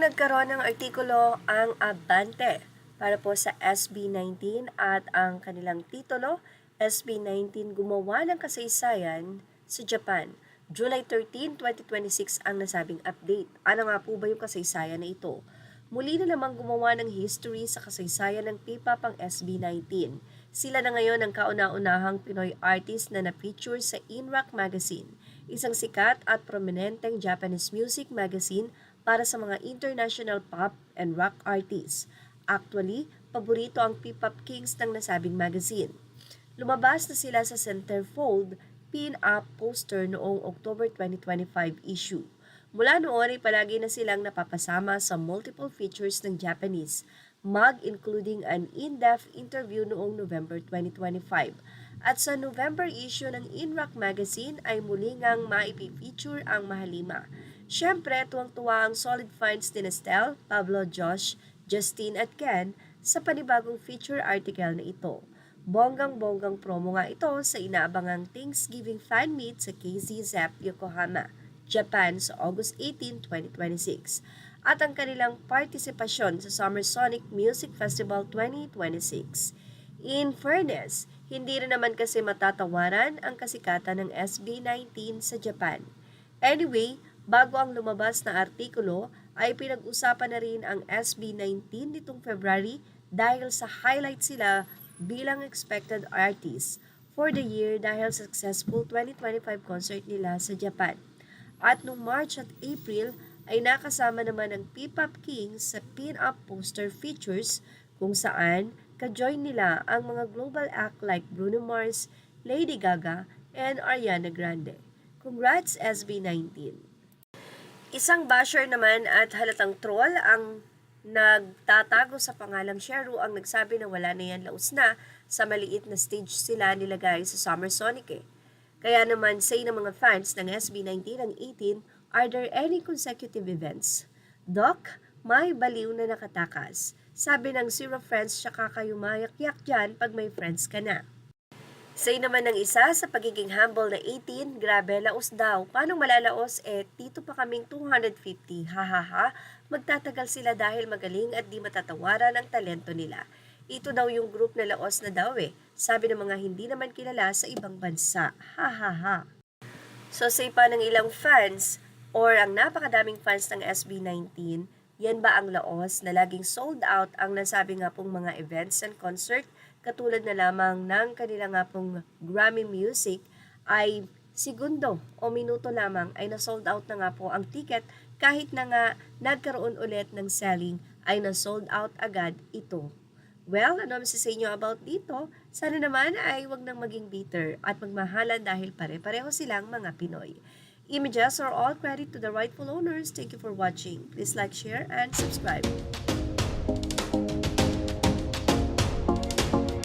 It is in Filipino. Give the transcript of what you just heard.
nagkaroon ng artikulo ang Abante para po sa SB19 at ang kanilang titulo, SB19 gumawa ng kasaysayan sa Japan. July 13, 2026 ang nasabing update. Ano nga po ba yung kasaysayan na ito? Muli na namang gumawa ng history sa kasaysayan ng P-pop ang SB19. Sila na ngayon ang kauna-unahang Pinoy artist na na-feature sa In-Rock Magazine, isang sikat at prominenteng Japanese music magazine para sa mga international pop and rock artists. Actually, paborito ang P-pop kings ng nasabing magazine. Lumabas na sila sa centerfold pin-up poster noong October 2025 issue. Mula noon ay palagi na silang napapasama sa multiple features ng Japanese mag, including an in-depth interview noong November 2025. At sa November issue ng In-Rock Magazine ay muli ngang maipifeature ang Mahalima. Siyempre, tuwang-tuwa ang solid finds ni Estelle, Pablo, Josh, Justine at Ken sa panibagong feature article na ito. Bonggang-bonggang promo nga ito sa inaabangang Thanksgiving fan meet sa KZ Zepp, Yokohama, Japan sa August 18, 2026 at ang kanilang partisipasyon sa Summer Sonic Music Festival 2026. In fairness, hindi rin naman kasi matatawaran ang kasikatan ng SB19 sa Japan. Anyway, bago ang lumabas na artikulo ay pinag-usapan na rin ang SB19 nitong February dahil sa highlight sila bilang expected artists for the year dahil successful 2025 concert nila sa Japan. At noong March at April ay nakasama naman ang P-pop Kings sa pin-up poster features kung saan ka-join nila ang mga global act like Bruno Mars, Lady Gaga, and Ariana Grande. Congrats SB19! Isang basher naman at halatang troll ang nagtatago sa pangalang Sheru ang nagsabi na wala na yan laos na sa maliit na stage sila nilagay sa Summer Sonic Kaya naman say ng mga fans ng SB19 ang 18, are there any consecutive events? Doc, may baliw na nakatakas. Sabi ng Zero Friends siya kakayumayak-yak dyan pag may friends ka na. Say naman ng isa sa pagiging humble na 18, grabe laos daw. Paano malalaos dito pa kaming 250, hahaha. Magtatagal sila dahil magaling at di matatawaran ang talento nila. Ito daw yung group na laos na daw sabi ng mga hindi naman kilala sa ibang bansa, hahaha. So say pa ng ilang fans or ang napakadaming fans ng SB19, yan ba ang laos na laging sold out ang nasabi nga pong mga events and concert katulad na lamang ng kanila nga pong Grammy Music ay segundo o minuto lamang ay na-sold out na nga po ang ticket kahit na nga nagkaroon ulit ng selling ay na-sold out agad ito. Well, ano sa inyo about dito? Sana naman ay wag nang maging bitter at magmahalan dahil pare-pareho silang mga Pinoy. Images are all credit to the rightful owners. Thank you for watching. Please like, share, and subscribe.